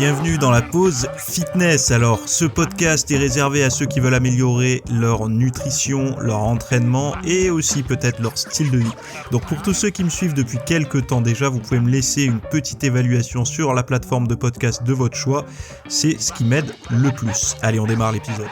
bienvenue dans la pause fitness. Alors, ce podcast est réservé à ceux qui veulent améliorer leur nutrition, leur entraînement et aussi peut-être leur style de vie. Donc pour tous ceux qui me suivent depuis quelques temps déjà, vous pouvez me laisser une petite évaluation sur la plateforme de podcast de votre choix. C'est ce qui m'aide le plus. Allez, on démarre l'épisode.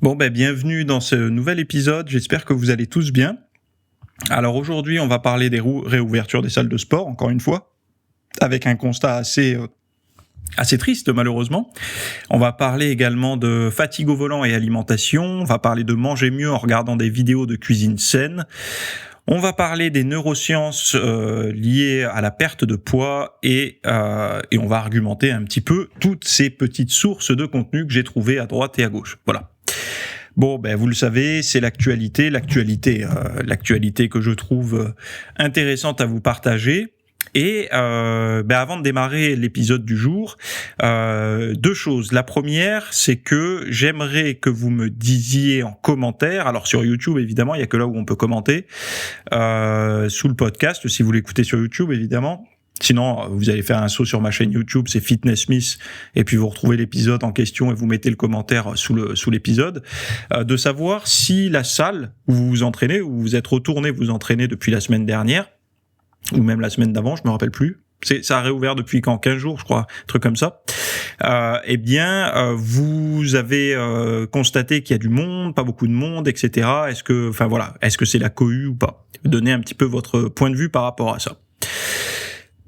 Bon, bienvenue dans ce nouvel épisode, j'espère que vous allez tous bien. Alors aujourd'hui, on va parler des réouvertures des salles de sport, encore une fois, avec un constat assez triste malheureusement. On va parler également de fatigue au volant et alimentation, on va parler de manger mieux en regardant des vidéos de cuisine saine. On va parler des neurosciences liées à la perte de poids et on va argumenter un petit peu toutes ces petites sources de contenu que j'ai trouvées à droite et à gauche. Voilà. Bon, vous le savez, c'est l'actualité que je trouve intéressante à vous partager. Et avant de démarrer l'épisode du jour, deux choses. La première, c'est que j'aimerais que vous me disiez en commentaire, alors sur YouTube évidemment, il y a que là où on peut commenter, sous le podcast, si vous l'écoutez sur YouTube évidemment. Sinon, vous allez faire un saut sur ma chaîne YouTube, c'est Fitness Smith, et puis vous retrouvez l'épisode en question et vous mettez le commentaire sous l'épisode, de savoir si la salle où vous vous entraînez, où vous êtes retourné vous entraîner depuis la semaine dernière, ou même la semaine d'avant, je me rappelle plus. Ça a réouvert depuis quand 15 jours, je crois, un truc comme ça. Vous avez constaté qu'il y a du monde, pas beaucoup de monde, etc. Est-ce que c'est la cohue ou pas? Donnez un petit peu votre point de vue par rapport à ça.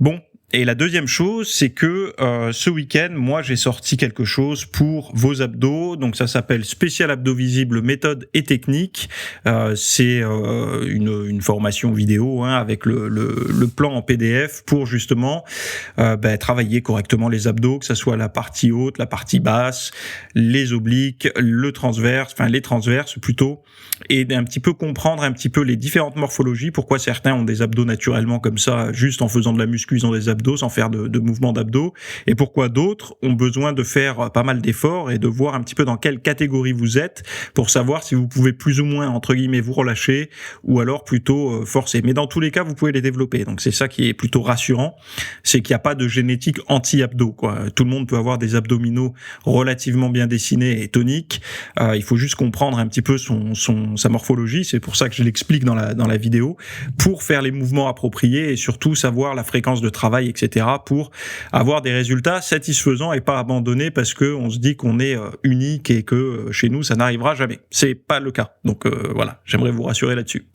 Bon, et la deuxième chose, c'est que ce week-end, moi, j'ai sorti quelque chose pour vos abdos. Donc, ça s'appelle Spécial Abdos Visibles, méthode et technique. C'est une formation vidéo avec le plan en PDF pour justement travailler correctement les abdos, que ça soit la partie haute, la partie basse, les obliques, les transverses plutôt, et un petit peu comprendre un petit peu les différentes morphologies, pourquoi certains ont des abdos naturellement comme ça, juste en faisant de la muscu, ils ont des abdos sans faire de mouvements d'abdos, et pourquoi d'autres ont besoin de faire pas mal d'efforts et de voir un petit peu dans quelle catégorie vous êtes pour savoir si vous pouvez plus ou moins, entre guillemets, vous relâcher ou alors plutôt forcer. Mais dans tous les cas, vous pouvez les développer. Donc c'est ça qui est plutôt rassurant, c'est qu'il n'y a pas de génétique anti-abdos, quoi. Tout le monde peut avoir des abdominaux relativement bien dessinés et toniques. Il faut juste comprendre un petit peu sa morphologie. C'est pour ça que je l'explique dans la vidéo, pour faire les mouvements appropriés et surtout savoir la fréquence de travail, etc., pour avoir des résultats satisfaisants et pas abandonner parce que on se dit qu'on est unique et que chez nous ça n'arrivera jamais. C'est pas le cas. Donc voilà, j'aimerais vous rassurer là-dessus.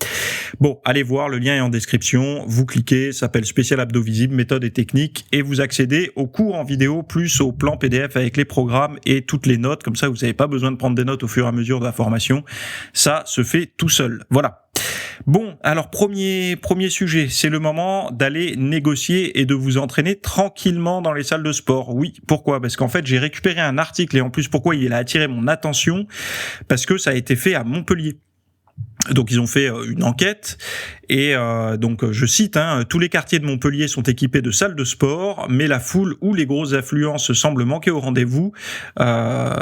Bon, allez voir, le lien est en description. Vous cliquez, ça s'appelle Spécial Abdos Visibles, méthode et technique, et vous accédez au cours en vidéo plus au plan PDF avec les programmes et toutes les notes. Comme ça, vous n'avez pas besoin de prendre des notes au fur et à mesure de la formation. Ça se fait tout seul. Voilà. Bon, alors premier sujet, c'est le moment d'aller négocier et de vous entraîner tranquillement dans les salles de sport. Oui, pourquoi ? Parce qu'en fait, j'ai récupéré un article et en plus, pourquoi il a attiré mon attention ? Parce que ça a été fait à Montpellier. Donc ils ont fait une enquête et donc je cite, tous les quartiers de Montpellier sont équipés de salles de sport, mais la foule ou les grosses affluences semblent manquer au rendez-vous de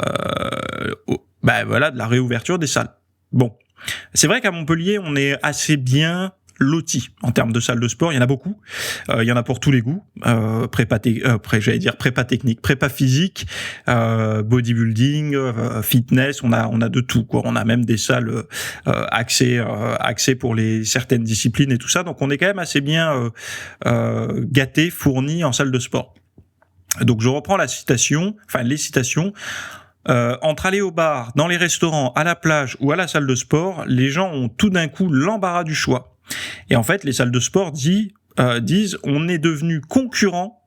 la réouverture des salles. Bon. C'est vrai qu'à Montpellier, on est assez bien loti en termes de salles de sport. Il y en a beaucoup. Il y en a pour tous les goûts. Prépa technique, prépa physique, bodybuilding, fitness. On a de tout, quoi. On a même des salles axées pour certaines disciplines et tout ça. Donc on est quand même assez bien gâté, fourni en salle de sport. Donc je reprends les citations. Entre aller au bar, dans les restaurants, à la plage ou à la salle de sport, les gens ont tout d'un coup l'embarras du choix. Et en fait, les salles de sport disent on est devenu concurrent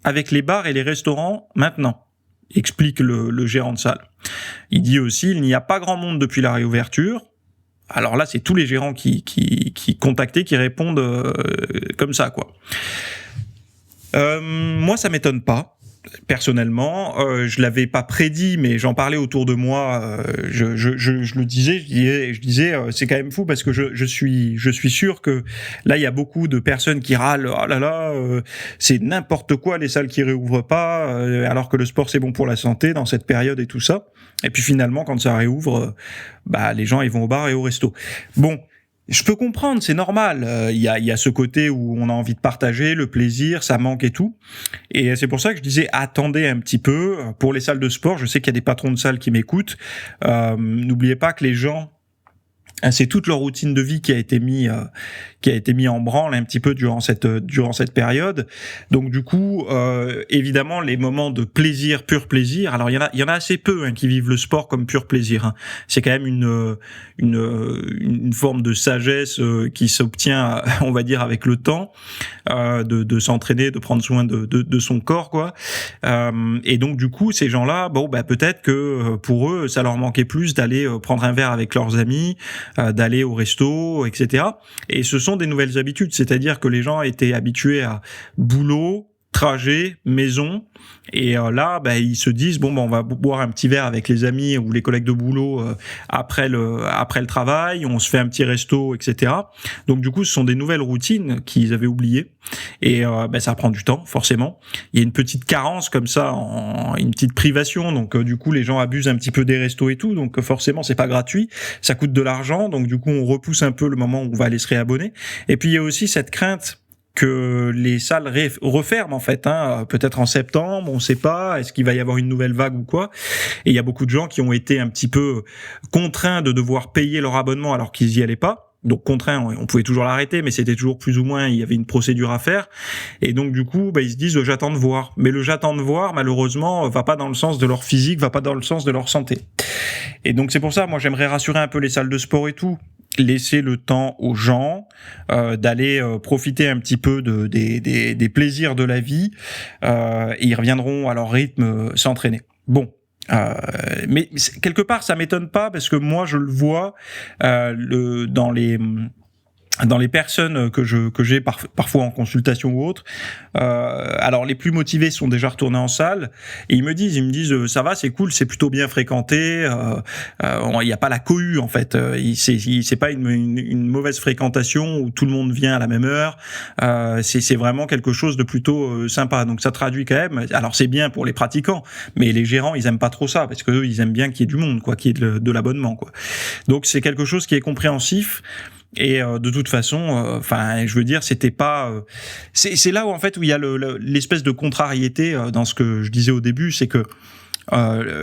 avec les bars et les restaurants maintenant, explique le gérant de salle. Il dit aussi il n'y a pas grand monde depuis la réouverture. Alors là, c'est tous les gérants qui contactés qui répondent comme ça, quoi. Moi, ça m'étonne pas. personnellement, je l'avais pas prédit, mais j'en parlais autour de moi. Je le disais, je disais, c'est quand même fou parce que je suis sûr que là il y a beaucoup de personnes qui râlent. Oh là là, c'est n'importe quoi les salles qui réouvrent pas, alors que le sport c'est bon pour la santé dans cette période et tout ça. Et puis finalement, quand ça réouvre, les gens ils vont au bar et au resto. Bon. Je peux comprendre, c'est normal. Il y a ce côté où on a envie de partager, le plaisir, ça manque et tout. Et c'est pour ça que je disais attendez un petit peu. Pour les salles de sport, je sais qu'il y a des patrons de salles qui m'écoutent. N'oubliez pas que les gens, c'est toute leur routine de vie qui a été mis en branle un petit peu durant cette période. Donc du coup, évidemment, les moments de plaisir, pur plaisir. Alors il y en a assez peu qui vivent le sport comme pur plaisir. C'est quand même une forme de sagesse qui s'obtient, on va dire, avec le temps, de s'entraîner, de prendre soin de son corps, quoi. Et donc du coup, ces gens-là, peut-être que pour eux, ça leur manquait plus d'aller prendre un verre avec leurs amis, d'aller au resto, etc. Et ce sont des nouvelles habitudes, c'est-à-dire que les gens étaient habitués à boulot, trajet, maison, et là, ils se disent on va boire un petit verre avec les amis ou les collègues de boulot après le travail, on se fait un petit resto, etc. Donc du coup, ce sont des nouvelles routines qu'ils avaient oubliées, et ça prend du temps, forcément. Il y a une petite carence comme ça, une petite privation, donc du coup, les gens abusent un petit peu des restos et tout, donc forcément, c'est pas gratuit, ça coûte de l'argent, donc du coup, on repousse un peu le moment où on va aller se réabonner. Et puis il y a aussi cette crainte que les salles referment en fait, peut-être en septembre, on sait pas, est-ce qu'il va y avoir une nouvelle vague ou quoi. Et il y a beaucoup de gens qui ont été un petit peu contraints de devoir payer leur abonnement alors qu'ils y allaient pas. Donc contraints, on pouvait toujours l'arrêter, mais c'était toujours plus ou moins, il y avait une procédure à faire. Et donc du coup, ils se disent j'attends de voir. Mais le j'attends de voir, malheureusement, va pas dans le sens de leur physique, va pas dans le sens de leur santé. Et donc c'est pour ça, moi j'aimerais rassurer un peu les salles de sport et tout. Laisser le temps aux gens d'aller profiter un petit peu des plaisirs de la vie, et ils reviendront à leur rythme s'entraîner. Bon. Mais quelque part ça m'étonne pas parce que moi je le vois dans les personnes que j'ai parfois en consultation ou autre. Alors les plus motivés sont déjà retournés en salle et ils me disent ça va, c'est cool, c'est plutôt bien fréquenté, il y a pas la cohue en fait, c'est pas une mauvaise fréquentation où tout le monde vient à la même heure, c'est vraiment quelque chose de plutôt sympa. Donc ça traduit quand même, alors c'est bien pour les pratiquants, mais les gérants ils aiment pas trop ça parce que eux ils aiment bien qu'il y ait du monde, quoi, qu'il y ait de l'abonnement, quoi. Donc c'est quelque chose qui est compréhensif. Et de toute façon, je veux dire, c'était pas. C'est là où en fait où il y a l'espèce de contrariété dans ce que je disais au début, c'est que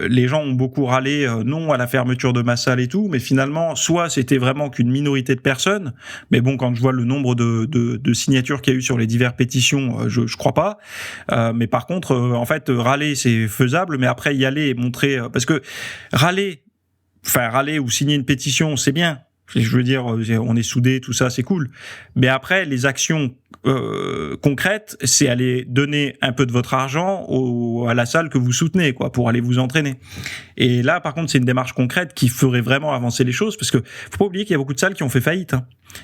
les gens ont beaucoup râlé non à la fermeture de ma salle et tout, mais finalement, soit c'était vraiment qu'une minorité de personnes, mais bon, quand je vois le nombre de signatures qu'il y a eu sur les diverses pétitions, je crois pas. Mais par contre, en fait, râler c'est faisable, mais après y aller et montrer, parce que râler ou signer une pétition, c'est bien. Je veux dire, on est soudés, tout ça, c'est cool. Mais après, les actions concrètes, c'est aller donner un peu de votre argent à la salle que vous soutenez, quoi, pour aller vous entraîner. Et là, par contre, c'est une démarche concrète qui ferait vraiment avancer les choses, parce que faut pas oublier qu'il y a beaucoup de salles qui ont fait faillite.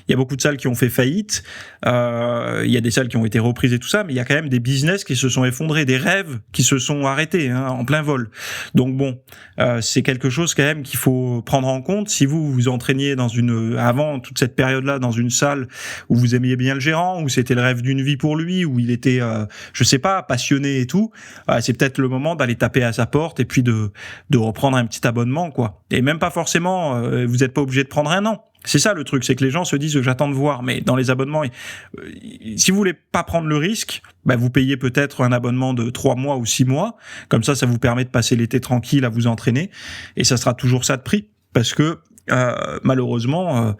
Il y a beaucoup de salles qui ont fait faillite. Il y a des salles qui ont été reprises et tout ça, mais il y a quand même des business qui se sont effondrés, des rêves qui se sont arrêtés en plein vol. Donc bon, c'est quelque chose quand même qu'il faut prendre en compte. Si vous vous entraîniez avant toute cette période-là, dans une salle où vous aimiez bien le gérant, où c'était le rêve d'une vie pour lui, où il était, je sais pas, passionné et tout, c'est peut-être le moment d'aller taper à sa porte et puis de reprendre un petit abonnement, quoi. Et même pas forcément, vous n'êtes pas obligé de prendre un an. C'est ça le truc, c'est que les gens se disent j'attends de voir, mais dans les abonnements, si vous voulez pas prendre le risque, vous payez peut-être un abonnement de 3 mois ou 6 mois, comme ça vous permet de passer l'été tranquille à vous entraîner, et ça sera toujours ça de prix, parce que malheureusement,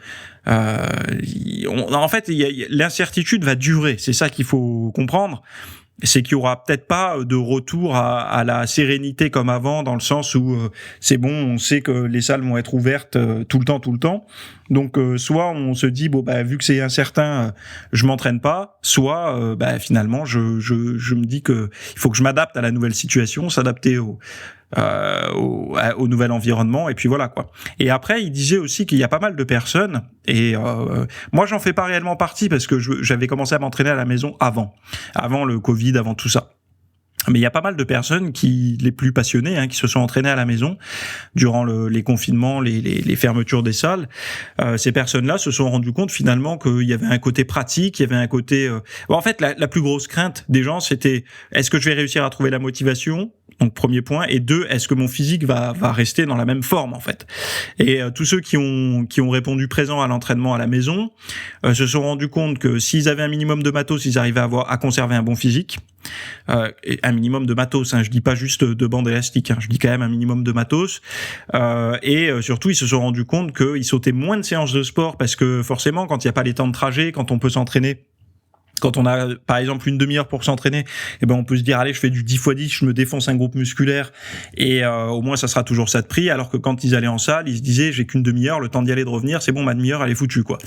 en fait, l'incertitude va durer, c'est ça qu'il faut comprendre. C'est qu'il y aura peut-être pas de retour à la sérénité comme avant, dans le sens où c'est bon, on sait que les salles vont être ouvertes tout le temps. Donc soit on se dit vu que c'est incertain, je m'entraîne pas, soit finalement je me dis que il faut que je m'adapte à la nouvelle situation, s'adapter au nouvel environnement, et puis voilà, quoi. Et après il disait aussi qu'il y a pas mal de personnes, et moi j'en fais pas réellement partie parce que j'avais commencé à m'entraîner à la maison avant le Covid, avant tout ça. Mais il y a pas mal de personnes les plus passionnées, qui se sont entraînées à la maison durant les confinements, les fermetures des salles. Ces personnes-là se sont rendues compte finalement qu'il y avait un côté pratique, il y avait un côté. En fait, la plus grosse crainte des gens, c'était est-ce que je vais réussir à trouver la motivation ? Donc premier point, et 2, est-ce que mon physique va rester dans la même forme en fait ? Et tous ceux qui ont répondu présent à l'entraînement à la maison se sont rendus compte que s'ils avaient un minimum de matos, ils arrivaient à conserver un bon physique. Un minimum de matos, je dis pas juste de bande élastique, je dis quand même un minimum de matos. Et surtout, ils se sont rendus compte qu'ils sautaient moins de séances de sport parce que forcément, quand il n'y a pas les temps de trajet, quand on peut s'entraîner. Quand on a, par exemple, une demi-heure pour s'entraîner, on peut se dire, allez, je fais du 10x10, je me défonce un groupe musculaire, et au moins, ça sera toujours ça de prix, alors que quand ils allaient en salle, ils se disaient, j'ai qu'une demi-heure, le temps d'y aller, de revenir, c'est bon, ma demi-heure, elle est foutue, quoi.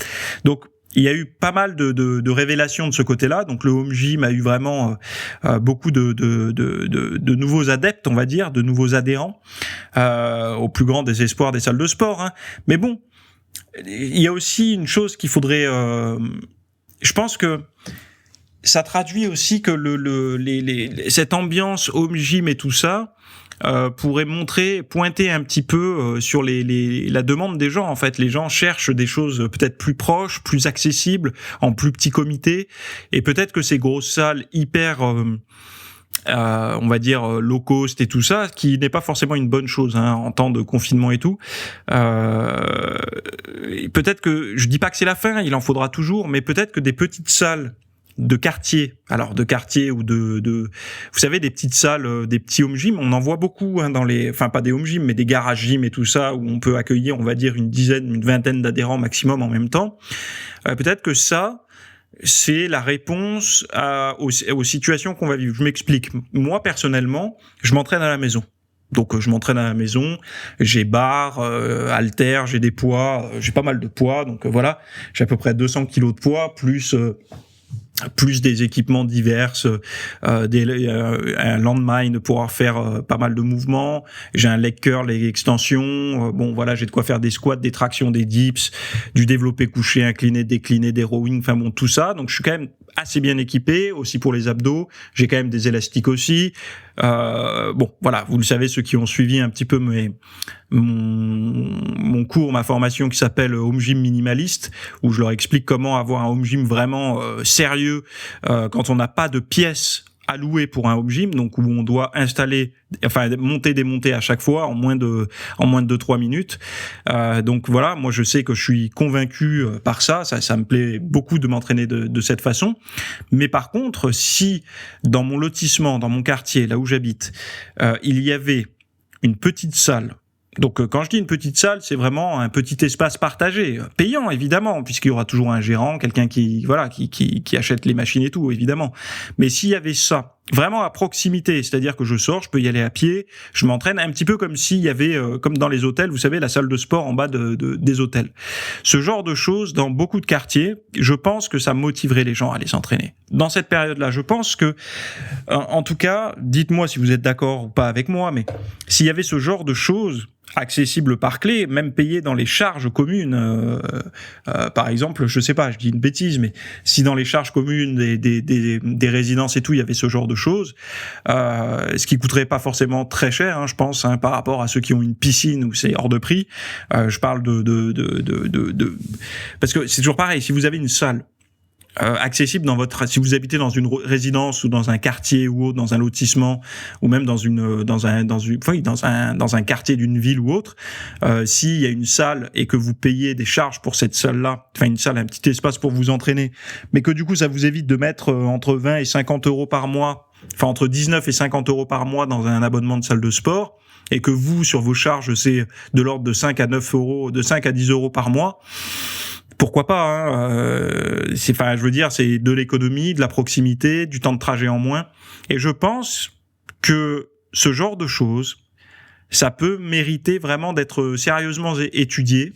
Donc, il y a eu pas mal de révélations de ce côté-là. Donc, le home gym a eu vraiment beaucoup de nouveaux adeptes, on va dire, de nouveaux adhérents, au plus grand désespoir des salles de sport, Mais bon, il y a aussi une chose qu'il faudrait... je pense que ça traduit aussi que cette ambiance home gym et tout ça pourrait pointer un petit peu sur la demande des gens. En fait, les gens cherchent des choses peut-être plus proches, plus accessibles, en plus petit comité, et peut-être que ces grosses salles hyper on va dire low cost et tout ça, qui n'est pas forcément une bonne chose en temps de confinement et tout. Peut-être que, je dis pas que c'est la fin, il en faudra toujours, mais peut-être que des petites salles de quartier, ou vous savez, des petites salles, des petits home gym, on en voit beaucoup pas des home gym, mais des garage gym et tout ça, où on peut accueillir, on va dire, une vingtaine d'adhérents maximum en même temps. Peut-être que ça, c'est la réponse aux situations qu'on va vivre. Je m'explique. Moi, personnellement, je m'entraîne à la maison. Donc, je m'entraîne à la maison, j'ai barre, haltères, j'ai des poids, j'ai pas mal de poids, donc voilà, j'ai à peu près 200 kilos de poids, plus des équipements divers, un landmine pour pouvoir faire pas mal de mouvements, j'ai un leg curl et extension, j'ai de quoi faire des squats, des tractions, des dips, du développé couché, incliné, décliné, des rowing, tout ça, donc je suis quand même assez bien équipé, aussi pour les abdos, j'ai quand même des élastiques aussi, vous le savez, ceux qui ont suivi un petit peu mon cours, ma formation qui s'appelle Home Gym Minimaliste, où je leur explique comment avoir un home gym vraiment sérieux quand on n'a pas de pièces allouées pour un home gym, donc où on doit monter, démonter à chaque fois en moins de 2-3 minutes. Donc voilà, moi je sais que je suis convaincu par ça me plaît beaucoup de m'entraîner de cette façon. Mais par contre, si dans mon lotissement, dans mon quartier, là où j'habite, il y avait une petite salle. Donc quand je dis une petite salle, c'est vraiment un petit espace partagé, payant évidemment, puisqu'il y aura toujours un gérant, quelqu'un qui achète les machines et tout, évidemment. Mais s'il y avait ça vraiment à proximité, c'est-à-dire que je sors, je peux y aller à pied, je m'entraîne un petit peu comme s'il y avait, comme dans les hôtels, vous savez, la salle de sport en bas des hôtels. Ce genre de choses, dans beaucoup de quartiers, je pense que ça motiverait les gens à aller s'entraîner. Dans cette période-là, je pense que, en tout cas, dites-moi si vous êtes d'accord ou pas avec moi, mais s'il y avait ce genre de choses accessible par clé, même payé dans les charges communes. Par exemple, je sais pas, je dis une bêtise, mais si dans les charges communes des résidences et tout, il y avait ce genre de choses, ce qui coûterait pas forcément très cher, je pense, par rapport à ceux qui ont une piscine où c'est hors de prix. Je parle parce que c'est toujours pareil. Si vous avez une salle accessible si vous habitez dans une résidence ou dans un quartier ou autre, dans un lotissement ou même dans un quartier d'une ville ou autre, s'il y a une salle et que vous payez des charges pour cette salle-là, une salle, un petit espace pour vous entraîner, mais que du coup ça vous évite de mettre entre 20 et 50 euros par mois, entre 19 et 50 euros par mois dans un abonnement de salle de sport, et que vous, sur vos charges, c'est de l'ordre de 5 à 9 euros, de 5 à 10 euros par mois, pourquoi pas, je veux dire, c'est de l'économie, de la proximité, du temps de trajet en moins. Et je pense que ce genre de choses, ça peut mériter vraiment d'être sérieusement étudié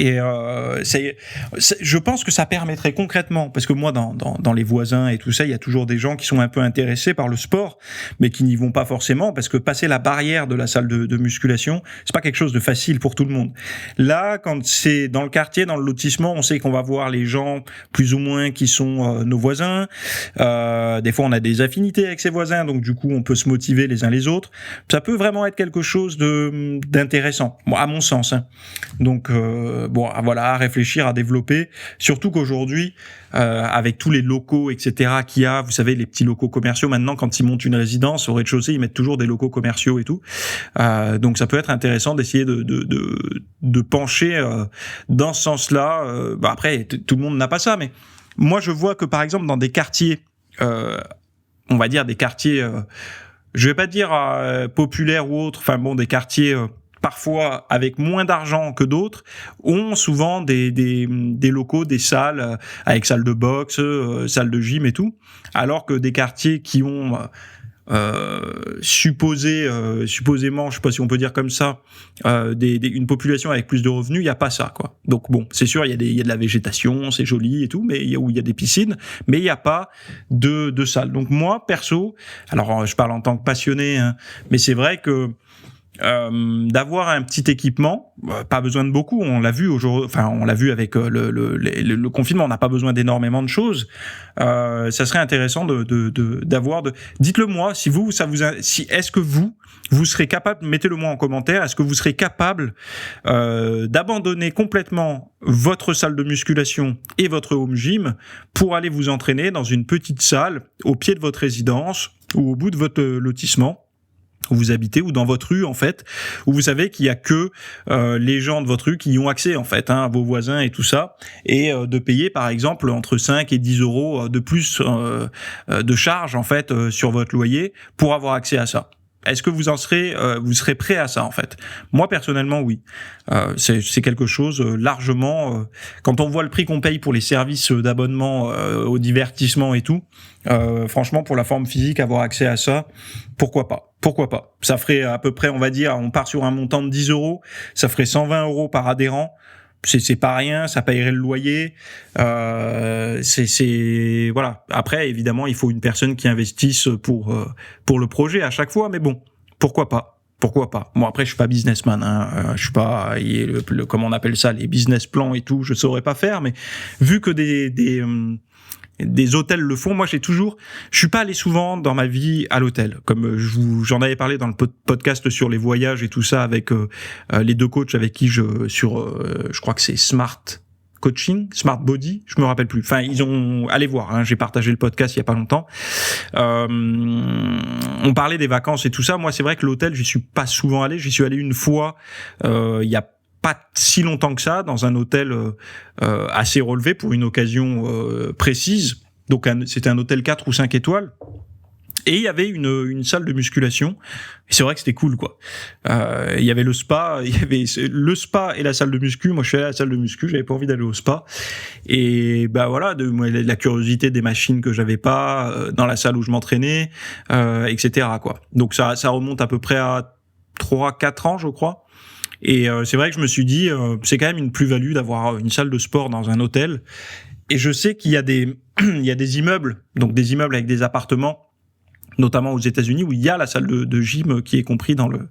Et je pense que ça permettrait concrètement, parce que moi dans les voisins et tout ça, il y a toujours des gens qui sont un peu intéressés par le sport, mais qui n'y vont pas forcément, parce que passer la barrière de la salle de musculation, c'est pas quelque chose de facile pour tout le monde. Là, quand c'est dans le quartier, dans le lotissement, on sait qu'on va voir les gens plus ou moins qui sont nos voisins. Des fois, on a des affinités avec ses voisins, donc du coup, on peut se motiver les uns les autres. Ça peut vraiment être quelque chose d'intéressant, à mon sens. Hein. Donc, voilà, à réfléchir, à développer. Surtout qu'aujourd'hui, avec tous les locaux, etc., qu'il y a, vous savez, les petits locaux commerciaux, maintenant, quand ils montent une résidence, au rez-de-chaussée, ils mettent toujours des locaux commerciaux et tout. Donc, ça peut être intéressant d'essayer de pencher dans ce sens-là. Après, tout le monde n'a pas ça, mais moi, je vois que, par exemple, dans des quartiers, on va dire des quartiers, je vais pas dire populaires ou autres, enfin bon, des quartiers parfois avec moins d'argent que d'autres, ont souvent des locaux, des salles avec salle de boxe, salle de gym et tout, alors que des quartiers qui ont supposément, je sais pas si on peut dire comme ça, une population avec plus de revenus, il y a pas ça, quoi. Donc bon, c'est sûr, il y a de la végétation, c'est joli et tout, mais il y a des piscines, mais il y a pas de salles. Donc moi, perso, alors je parle en tant que passionné, hein, mais c'est vrai que d'avoir un petit équipement, pas besoin de beaucoup, on l'a vu aujourd'hui, enfin on l'a vu avec le confinement, on n'a pas besoin d'énormément de choses. Ça serait intéressant d'avoir dites-le moi si est-ce que vous serez capable, mettez-le moi en commentaire, est-ce que vous serez capable d'abandonner complètement votre salle de musculation et votre home gym pour aller vous entraîner dans une petite salle au pied de votre résidence ou au bout de votre lotissement où vous habitez, ou dans votre rue en fait, où vous savez qu'il y a que les gens de votre rue qui y ont accès en fait, hein, vos voisins et tout ça, et de payer par exemple entre 5 et 10 euros de plus de charges en fait sur votre loyer pour avoir accès à ça. Est-ce que vous serez prêt à ça en fait? Moi personnellement oui, c'est quelque chose largement. Quand on voit le prix qu'on paye pour les services d'abonnement au divertissement et tout, franchement pour la forme physique avoir accès à ça, pourquoi pas? Ça ferait à peu près, on va dire, on part sur un montant de 10 euros, ça ferait 120 euros par adhérent. C'est pas rien, ça payerait le loyer. Voilà. Après, évidemment, il faut une personne qui investisse pour le projet à chaque fois, mais bon, pourquoi pas. Bon, après, je suis pas businessman, hein. Je suis pas, comment on appelle ça, les business plans et tout, je saurais pas faire, mais vu que des hôtels le font. Moi, je suis pas allé souvent dans ma vie à l'hôtel. Comme j'en avais parlé dans le podcast sur les voyages et tout ça avec les deux coachs avec qui je crois que c'est Smart Coaching, Smart Body, je me rappelle plus. Enfin, allez voir, hein, j'ai partagé le podcast il y a pas longtemps. On parlait des vacances et tout ça. Moi, c'est vrai que l'hôtel, j'y suis pas souvent allé. J'y suis allé une fois, il y a pas si longtemps que ça, dans un hôtel assez relevé pour une occasion précise. Donc c'était un hôtel 4 ou 5 étoiles. Et il y avait une salle de musculation. Et c'est vrai que c'était cool, quoi. Il y avait le spa et la salle de muscu. Moi, je suis allé à la salle de muscu, j'avais pas envie d'aller au spa. Et bah voilà, la curiosité des machines que j'avais pas dans la salle où je m'entraînais, etc., quoi. Donc ça remonte à peu près à 3-4 ans, je crois. Et c'est vrai que je me suis dit, c'est quand même une plus-value d'avoir une salle de sport dans un hôtel. Et je sais qu'il y a des immeubles, donc des immeubles avec des appartements, notamment aux États-Unis, où il y a la salle de gym qui est compris dans le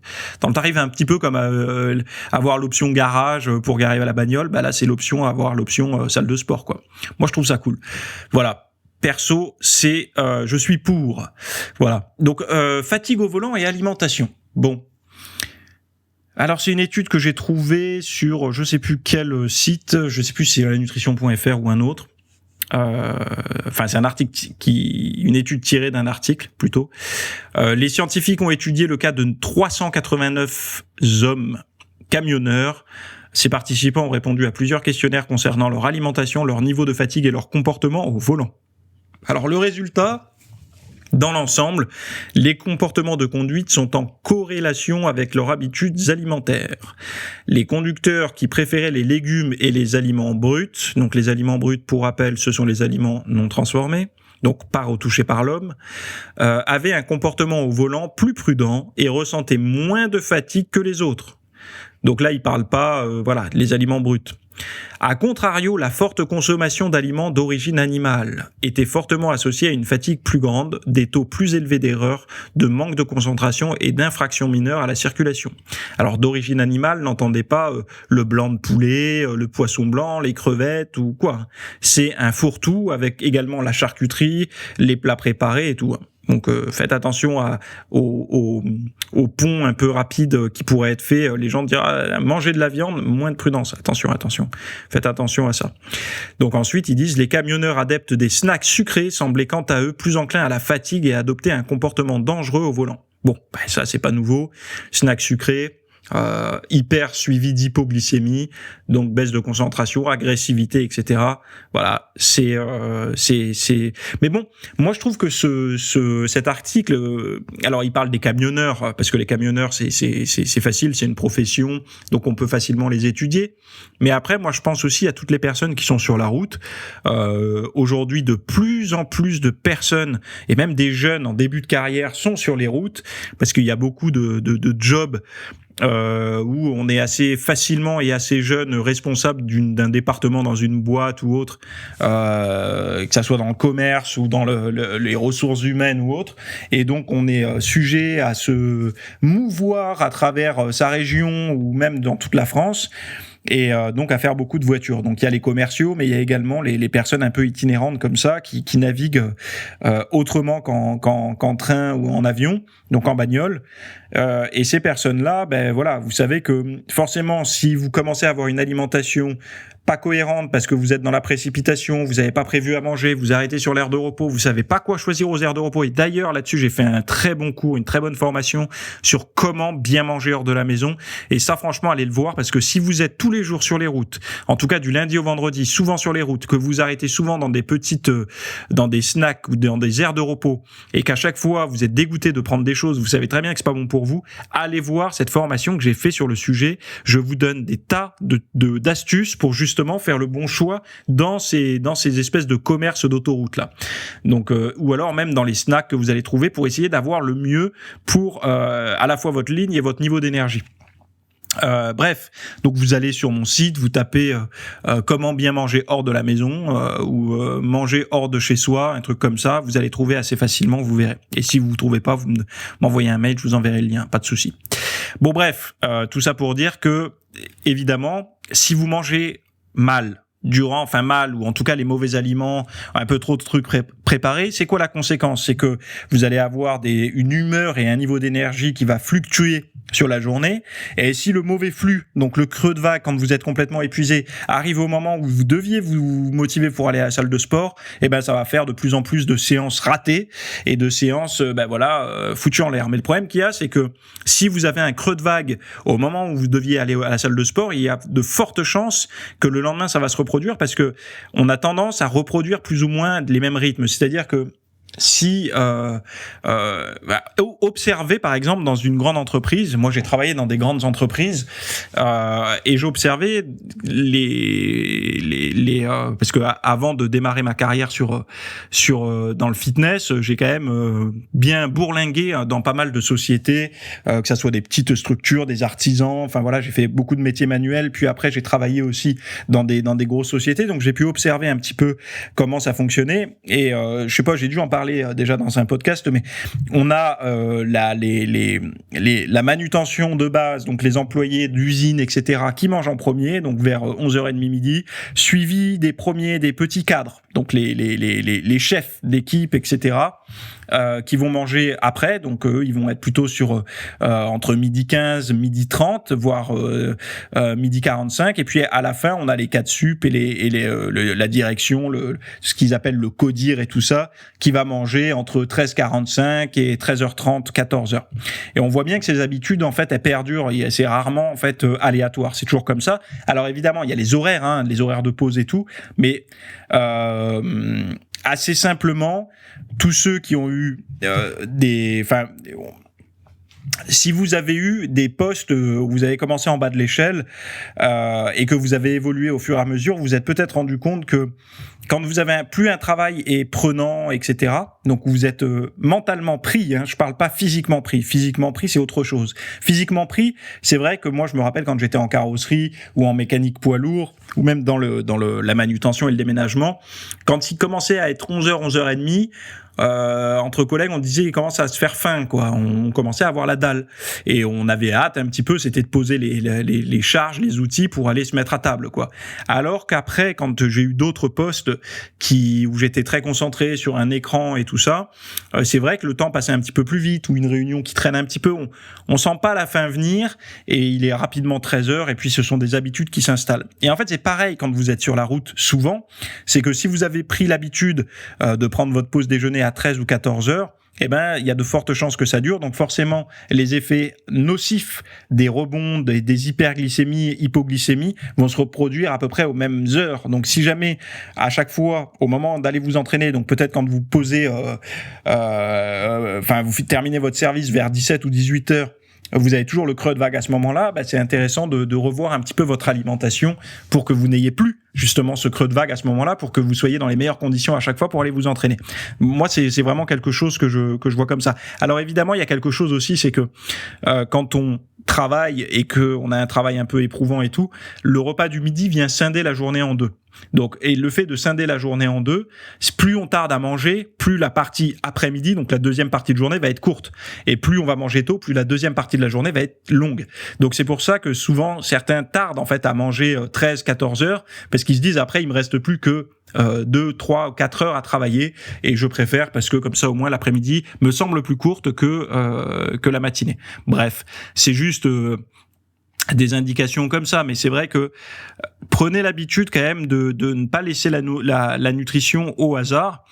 tarif, un petit peu comme avoir l'option garage pour garer la bagnole. Bah là, c'est avoir l'option salle de sport, quoi. Moi, je trouve ça cool. Voilà. Perso, je suis pour. Voilà. Donc, fatigue au volant et alimentation. Bon. Alors, c'est une étude que j'ai trouvée sur je sais plus quel site, je sais plus si c'est lanutrition.fr ou un autre. C'est un article une étude tirée d'un article plutôt. Les scientifiques ont étudié le cas de 389 hommes camionneurs. Ces participants ont répondu à plusieurs questionnaires concernant leur alimentation, leur niveau de fatigue et leur comportement au volant. Alors, le résultat, dans l'ensemble, les comportements de conduite sont en corrélation avec leurs habitudes alimentaires. Les conducteurs qui préféraient les légumes et les aliments bruts, donc les aliments bruts, pour rappel, ce sont les aliments non transformés, donc pas retouchés par l'homme, avaient un comportement au volant plus prudent et ressentaient moins de fatigue que les autres. Donc là, il parle pas, les aliments bruts. A contrario, la forte consommation d'aliments d'origine animale était fortement associée à une fatigue plus grande, des taux plus élevés d'erreurs, de manque de concentration et d'infractions mineures à la circulation. Alors d'origine animale, n'entendez pas le blanc de poulet, le poisson blanc, les crevettes ou quoi. C'est un fourre-tout avec également la charcuterie, les plats préparés et tout. Donc faites attention au pont un peu rapide qui pourrait être fait. Les gens diront manger de la viande, moins de prudence. Attention. Faites attention à ça. Donc ensuite, ils disent les camionneurs adeptes des snacks sucrés semblaient quant à eux plus enclins à la fatigue et à adopter un comportement dangereux au volant. Bon, ça c'est pas nouveau. Snacks sucrés. Hyper suivi d'hypoglycémie, donc baisse de concentration, agressivité, etc. Voilà, c'est. Mais bon, moi je trouve que cet article, alors il parle des camionneurs parce que les camionneurs c'est facile, c'est une profession, donc on peut facilement les étudier. Mais après, moi je pense aussi à toutes les personnes qui sont sur la route. Aujourd'hui, de plus en plus de personnes et même des jeunes en début de carrière sont sur les routes parce qu'il y a beaucoup de jobs. Où on est assez facilement et assez jeune responsable d'un département dans une boîte ou autre, que ça soit dans le commerce ou dans les ressources humaines ou autre, et donc on est sujet à se mouvoir à travers sa région ou même dans toute la France. Et donc à faire beaucoup de voitures. Donc il y a les commerciaux, mais il y a également les personnes un peu itinérantes comme ça qui naviguent autrement qu'en train ou en avion, donc en bagnole. Et ces personnes-là, vous savez que forcément, si vous commencez à avoir une alimentation pas cohérente parce que vous êtes dans la précipitation, vous n'avez pas prévu à manger, vous arrêtez sur l'aire de repos, vous savez pas quoi choisir aux aires de repos. Et d'ailleurs, là-dessus, j'ai fait un très bon cours, une très bonne formation sur comment bien manger hors de la maison. Et ça, franchement, allez le voir parce que si vous êtes tous les jours sur les routes, en tout cas du lundi au vendredi, souvent sur les routes, que vous arrêtez souvent dans dans des snacks ou dans des aires de repos et qu'à chaque fois, vous êtes dégoûté de prendre des choses, vous savez très bien que c'est pas bon pour vous, allez voir cette formation que j'ai fait sur le sujet. Je vous donne des tas d'astuces pour justement faire le bon choix dans ces espèces de commerces d'autoroute là. Donc ou alors même dans les snacks que vous allez trouver pour essayer d'avoir le mieux pour à la fois votre ligne et votre niveau d'énergie. Bref, donc vous allez sur mon site, vous tapez comment bien manger hors de la maison ou manger hors de chez soi, un truc comme ça, vous allez trouver assez facilement, vous verrez. Et si vous ne trouvez pas, vous m'envoyez un mail, je vous enverrai le lien, pas de souci. Bon bref, tout ça pour dire que évidemment, si vous mangez mal ou en tout cas les mauvais aliments, un peu trop de trucs préparés, c'est quoi la conséquence? C'est que vous allez avoir une humeur et un niveau d'énergie qui va fluctuer sur la journée, et si le mauvais flux, donc le creux de vague quand vous êtes complètement épuisé, arrive au moment où vous deviez vous motiver pour aller à la salle de sport, ça va faire de plus en plus de séances ratées et de séances foutues en l'air. Mais le problème qu'il y a, c'est que si vous avez un creux de vague au moment où vous deviez aller à la salle de sport, il y a de fortes chances que le lendemain ça va se reproduire parce que on a tendance à reproduire plus ou moins les mêmes rythmes. C'est-à-dire que si observez par exemple dans une grande entreprise, moi j'ai travaillé dans des grandes entreprises et j'observais parce que avant de démarrer ma carrière sur dans le fitness, j'ai quand même bien bourlingué dans pas mal de sociétés, que ça soit des petites structures, des artisans, enfin voilà, j'ai fait beaucoup de métiers manuels, puis après j'ai travaillé aussi dans des grosses sociétés, donc j'ai pu observer un petit peu comment ça fonctionnait et je sais pas, j'ai dû en parler déjà dans un podcast, mais on a la manutention de base, donc les employés d'usine, etc., qui mangent en premier, donc vers 11h30 midi, suivi des petits cadres, donc les chefs d'équipe, etc., qui vont manger après, donc eux, ils vont être plutôt sur entre midi 15, midi 30, voire midi 45, et puis à la fin, on a les 4 sup et la direction, ce qu'ils appellent le codir et tout ça, qui va manger entre 13h45 et 13h30, 14h. Et on voit bien que ces habitudes, en fait, elles perdurent, et c'est rarement, en fait, aléatoire, c'est toujours comme ça. Alors évidemment, il y a les horaires de pause et tout, mais assez simplement, tous ceux qui ont eu si vous avez eu des postes où vous avez commencé en bas de l'échelle et que vous avez évolué au fur et à mesure, vous vous êtes peut-être rendu compte que quand vous avez plus un travail est prenant, etc., donc vous êtes mentalement pris, hein, je parle pas physiquement pris. Physiquement pris, c'est autre chose. Physiquement pris, c'est vrai que moi, je me rappelle quand j'étais en carrosserie ou en mécanique poids lourd, ou même dans la manutention et le déménagement, quand il commençait à être 11h, 11h30, entre collègues, on disait il commence à se faire faim, quoi. On commençait à avoir la dalle et on avait hâte un petit peu, c'était de poser les charges, les outils pour aller se mettre à table, quoi. Alors qu'après, quand j'ai eu d'autres postes où j'étais très concentré sur un écran et tout ça, c'est vrai que le temps passait un petit peu plus vite, ou une réunion qui traîne un petit peu, on sent pas la fin venir et il est rapidement 13h et puis ce sont des habitudes qui s'installent. Et en fait, c'est pareil quand vous êtes sur la route souvent, c'est que si vous avez pris l'habitude de prendre votre pause déjeuner à 13 ou 14 heures, eh ben, il y a de fortes chances que ça dure. Donc, forcément, les effets nocifs des rebonds, des hyperglycémies, hypoglycémies vont se reproduire à peu près aux mêmes heures. Donc, si jamais, à chaque fois, au moment d'aller vous entraîner, donc peut-être quand vous posez, vous terminez votre service vers 17 ou 18 heures, vous avez toujours le creux de vague à ce moment-là, c'est intéressant de revoir un petit peu votre alimentation pour que vous n'ayez plus justement ce creux de vague à ce moment-là, pour que vous soyez dans les meilleures conditions à chaque fois pour aller vous entraîner. Moi, c'est vraiment quelque chose que je vois comme ça. Alors évidemment, il y a quelque chose aussi, c'est que quand on travaille et que on a un travail un peu éprouvant et tout, le repas du midi vient scinder la journée en deux. Donc, et le fait de scinder la journée en deux, plus on tarde à manger, plus la partie après-midi, donc la deuxième partie de journée, va être courte. Et plus on va manger tôt, plus la deuxième partie de la journée va être longue. Donc c'est pour ça que souvent, certains tardent en fait à manger 13, 14 heures, parce qu'ils se disent après, il me reste plus que 2, 3, 4 heures à travailler, et je préfère parce que comme ça au moins l'après-midi me semble plus courte que la matinée. Bref, c'est juste des indications comme ça, mais c'est vrai que prenez l'habitude quand même de ne pas laisser la nutrition au hasard.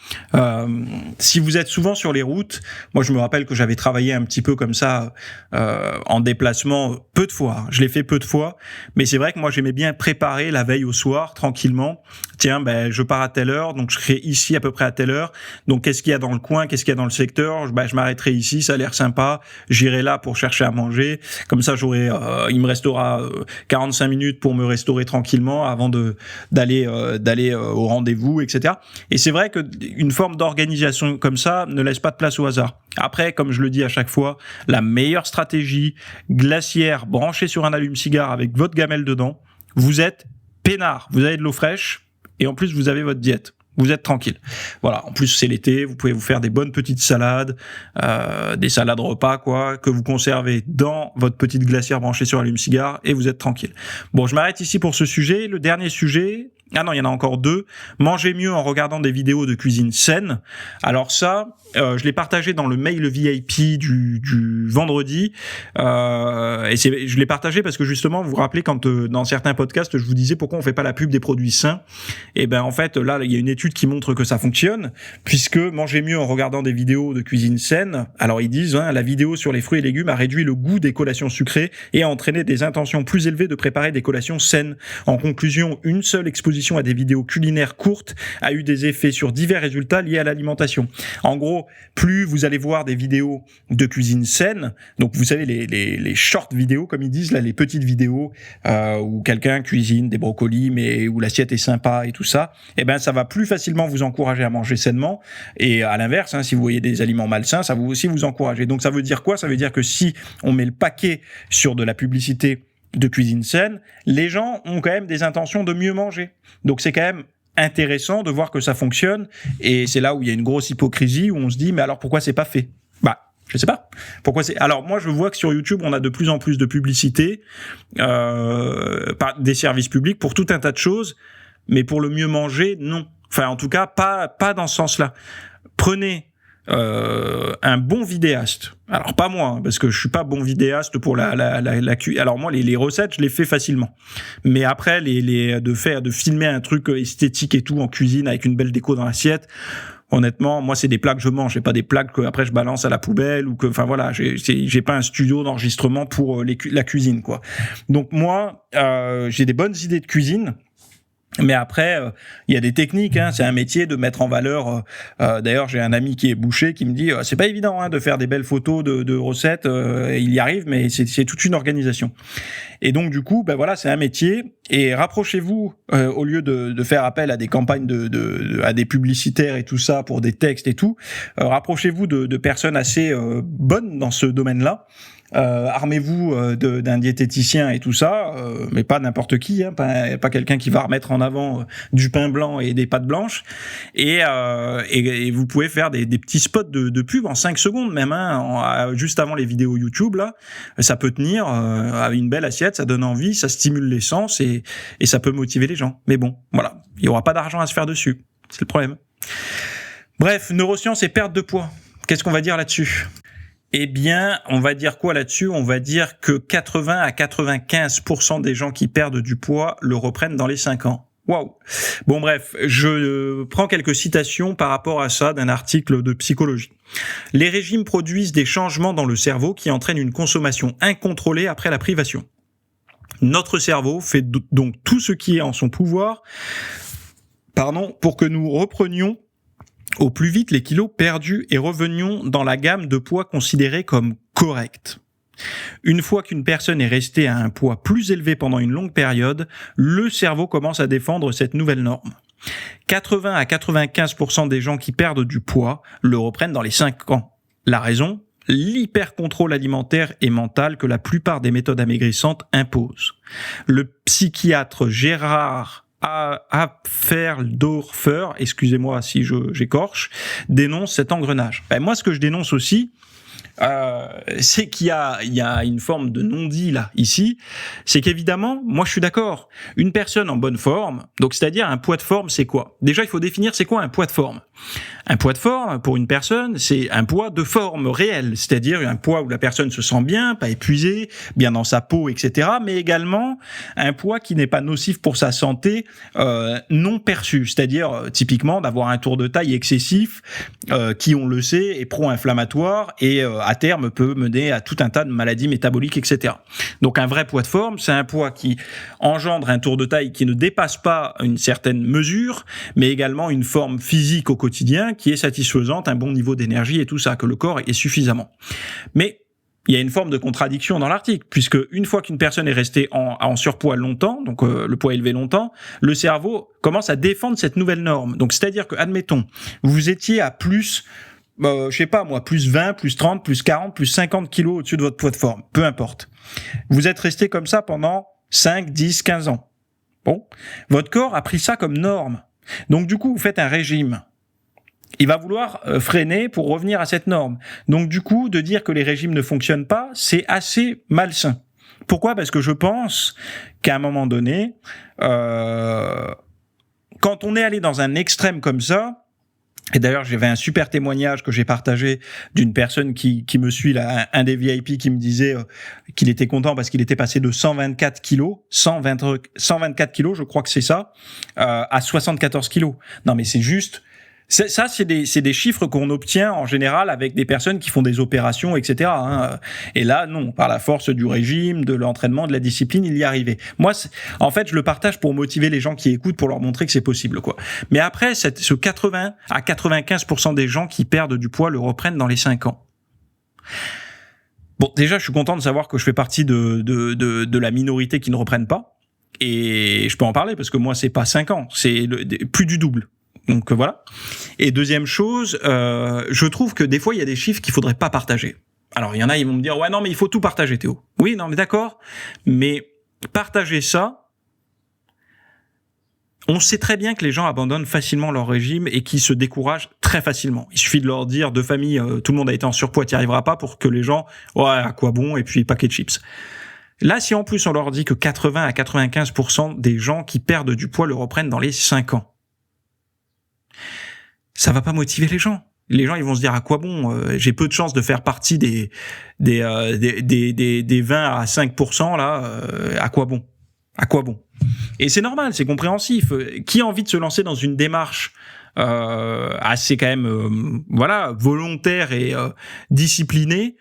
Si vous êtes souvent sur les routes, moi je me rappelle que j'avais travaillé un petit peu comme ça en déplacement peu de fois. Je l'ai fait peu de fois, mais c'est vrai que moi j'aimais bien préparer la veille au soir tranquillement. Tiens, je pars à telle heure, donc je serai ici à peu près à telle heure. Donc qu'est-ce qu'il y a dans le coin, qu'est-ce qu'il y a dans le secteur? Je m'arrêterai ici, ça a l'air sympa. J'irai là pour chercher à manger. Comme ça, il me restera 45 minutes pour me restaurer tranquillement avant d'aller au rendez-vous, etc. Et c'est vrai que une forme d'organisation comme ça ne laisse pas de place au hasard. Après, comme je le dis à chaque fois, la meilleure stratégie glaciaire branchée sur un allume-cigare avec votre gamelle dedans, vous êtes peinard, vous avez de l'eau fraîche et en plus vous avez votre diète. Vous êtes tranquille. Voilà. En plus, c'est l'été. Vous pouvez vous faire des bonnes petites salades, des salades repas, quoi, que vous conservez dans votre petite glacière branchée sur allume-cigare et vous êtes tranquille. Bon, je m'arrête ici pour ce sujet. Le dernier sujet. Ah non, il y en a encore deux. Mangez mieux en regardant des vidéos de cuisine saine. Alors ça, je l'ai partagé dans le mail VIP du vendredi. Je l'ai partagé parce que justement, vous vous rappelez quand dans certains podcasts, je vous disais pourquoi on fait pas la pub des produits sains. Et en fait, là, il y a une étude qui montre que ça fonctionne, puisque mangez mieux en regardant des vidéos de cuisine saine. Alors ils disent, la vidéo sur les fruits et légumes a réduit le goût des collations sucrées et a entraîné des intentions plus élevées de préparer des collations saines. En conclusion, une seule exposition à des vidéos culinaires courtes a eu des effets sur divers résultats liés à l'alimentation. En gros, plus vous allez voir des vidéos de cuisine saine, donc vous savez les short vidéos comme ils disent là, les petites vidéos où quelqu'un cuisine des brocolis mais où l'assiette est sympa et tout ça, ça va plus facilement vous encourager à manger sainement. Et à l'inverse, si vous voyez des aliments malsains, ça va aussi vous encourager. Donc ça veut dire quoi? Ça veut dire que si on met le paquet sur de la publicité de cuisine saine, les gens ont quand même des intentions de mieux manger. Donc c'est quand même intéressant de voir que ça fonctionne, et c'est là où il y a une grosse hypocrisie, où on se dit mais alors pourquoi c'est pas fait? Je sais pas. Pourquoi c'est. Alors moi je vois que sur YouTube on a de plus en plus de publicité par des services publics pour tout un tas de choses, mais pour le mieux manger, non. Enfin en tout cas pas dans ce sens-là. Prenez un bon vidéaste. Alors pas moi, parce que je suis pas bon vidéaste pour la cuisine. Alors moi les recettes je les fais facilement, mais après de filmer un truc esthétique et tout en cuisine avec une belle déco dans l'assiette. Honnêtement, moi c'est des plats que je mange, c'est pas des plats que après je balance à la poubelle ou que, enfin voilà, j'ai pas un studio d'enregistrement pour la cuisine quoi. Donc moi j'ai des bonnes idées de cuisine. Mais après, il y a des techniques. C'est un métier de mettre en valeur. D'ailleurs, j'ai un ami qui est boucher qui me dit c'est pas évident de faire des belles photos de recettes. Il y arrive, mais c'est toute une organisation. Et donc du coup, voilà, c'est un métier. Et rapprochez-vous au lieu de faire appel à des campagnes à des publicitaires et tout ça pour des textes et tout. Rapprochez-vous de personnes assez bonnes dans ce domaine-là. Armez-vous d'un diététicien et tout ça, mais pas n'importe qui, pas quelqu'un qui va remettre en avant du pain blanc et des pâtes blanches. Et vous pouvez faire des petits spots de pub en 5 secondes même, juste avant les vidéos YouTube là. Ça peut tenir avec une belle assiette, ça donne envie, ça stimule les sens et ça peut motiver les gens. Mais bon, voilà, il y aura pas d'argent à se faire dessus, c'est le problème. Bref, neurosciences et perte de poids. Qu'est-ce qu'on va dire là-dessus ? Eh bien, on va dire quoi là-dessus ? On va dire que 80 à 95% des gens qui perdent du poids le reprennent dans les 5 ans. Waouh ! Bon bref, je prends quelques citations par rapport à ça d'un article de psychologie. Les régimes produisent des changements dans le cerveau qui entraînent une consommation incontrôlée après la privation. Notre cerveau fait donc tout ce qui est en son pouvoir, pour que nous reprenions au plus vite les kilos perdus et revenions dans la gamme de poids considérée comme correcte. Une fois qu'une personne est restée à un poids plus élevé pendant une longue période, le cerveau commence à défendre cette nouvelle norme. 80 à 95% des gens qui perdent du poids le reprennent dans les 5 ans. La raison ? L'hypercontrôle alimentaire et mental que la plupart des méthodes amaigrissantes imposent. Le psychiatre Gérard Apferdorfer, excusez-moi si j'écorche, dénonce cet engrenage. Moi, ce que je dénonce aussi, c'est qu'il y a une forme de non-dit là, ici, c'est qu'évidemment, moi je suis d'accord, une personne en bonne forme, donc c'est-à-dire un poids de forme, c'est quoi ? Déjà, il faut définir c'est quoi un poids de forme. Un poids de forme, pour une personne, c'est un poids de forme réel, c'est-à-dire un poids où la personne se sent bien, pas épuisée, bien dans sa peau, etc., mais également un poids qui n'est pas nocif pour sa santé, non perçu, c'est-à-dire typiquement d'avoir un tour de taille excessif, qui, on le sait, est pro-inflammatoire et à terme peut mener à tout un tas de maladies métaboliques, etc. Donc un vrai poids de forme, c'est un poids qui engendre un tour de taille qui ne dépasse pas une certaine mesure, mais également une forme physique au quotidien qui est satisfaisante, un bon niveau d'énergie et tout ça, que le corps est suffisamment. Mais il y a une forme de contradiction dans l'article, puisque une fois qu'une personne est restée en surpoids longtemps, donc le poids élevé longtemps, le cerveau commence à défendre cette nouvelle norme. Donc c'est-à-dire que, admettons, vous étiez à plus, plus 20, plus 30, plus 40, plus 50 kilos au-dessus de votre poids de forme, peu importe. Vous êtes resté comme ça pendant 5, 10, 15 ans. Bon, votre corps a pris ça comme norme. Donc du coup, vous faites un régime. Il va vouloir freiner pour revenir à cette norme. Donc du coup, de dire que les régimes ne fonctionnent pas, c'est assez malsain. Pourquoi ? Parce que je pense qu'à un moment donné, quand on est allé dans un extrême comme ça, et d'ailleurs j'avais un super témoignage que j'ai partagé d'une personne qui me suit là, un des VIP qui me disait qu'il était content parce qu'il était passé de 124 kilos, 124 kilos, je crois que c'est ça, à 74 kilos. Non mais c'est juste... Ça, c'est des chiffres qu'on obtient en général avec des personnes qui font des opérations, etc. Et là, non, par la force du régime, de l'entraînement, de la discipline, il y est arrivé. Moi, en fait, je le partage pour motiver les gens qui écoutent, pour leur montrer que c'est possible, quoi. Mais après, ce 80 à 95% des gens qui perdent du poids le reprennent dans les 5 ans. Bon, déjà, je suis content de savoir que je fais partie de la minorité qui ne reprennent pas. Et je peux en parler parce que moi, c'est pas 5 ans, c'est plus du double. Donc voilà. Et deuxième chose, je trouve que des fois il y a des chiffres qu'il faudrait pas partager. Alors il y en a, ils vont me dire ouais non mais il faut tout partager Théo. Oui non mais d'accord, mais partager ça, on sait très bien que les gens abandonnent facilement leur régime et qu'ils se découragent très facilement. Il suffit de leur dire de famille tout le monde a été en surpoids, t'y arriveras pas pour que les gens ouais à quoi bon et puis paquet de chips. Là si en plus on leur dit que 80 à 95% des gens qui perdent du poids le reprennent dans les 5 ans. Ça va pas motiver les gens. Les gens, ils vont se dire à quoi bon, j'ai peu de chances de faire partie des 20 à 5% là, à quoi bon? À quoi bon? Et c'est normal, c'est compréhensif. Qui a envie de se lancer dans une démarche assez quand même volontaire et disciplinée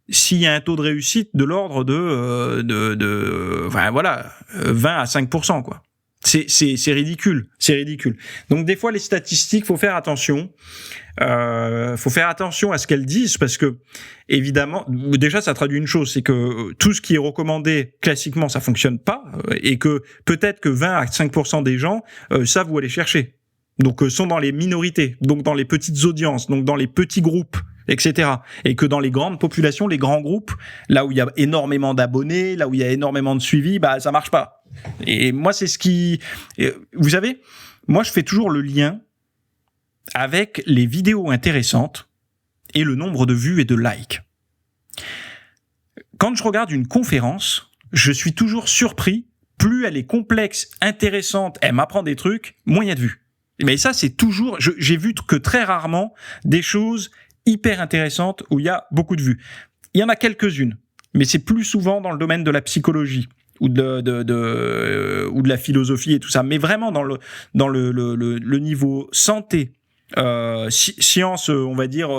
s'il y a un taux de réussite de l'ordre de 20 à 5% quoi. C'est ridicule, c'est ridicule. Donc des fois les statistiques, faut faire attention. Faut faire attention à ce qu'elles disent parce que évidemment, déjà ça traduit une chose, c'est que tout ce qui est recommandé classiquement ça fonctionne pas et que peut-être que 20 à 5% des gens savent où aller chercher. Donc sont dans les minorités, donc dans les petites audiences, donc dans les petits groupes, etc. Et que dans les grandes populations, les grands groupes, là où il y a énormément d'abonnés, là où il y a énormément de suivi, bah ça marche pas. Et moi c'est ce qui, vous savez, moi je fais toujours le lien avec les vidéos intéressantes et le nombre de vues et de likes. Quand je regarde une conférence, je suis toujours surpris, plus elle est complexe, intéressante, elle m'apprend des trucs, moins il y a de vues. Mais ça, c'est toujours, j'ai vu que très rarement des choses hyper intéressantes où il y a beaucoup de vues. Il y en a quelques-unes, mais c'est plus souvent dans le domaine de la psychologie ou de la philosophie et tout ça. Mais vraiment dans le niveau santé, science, on va dire,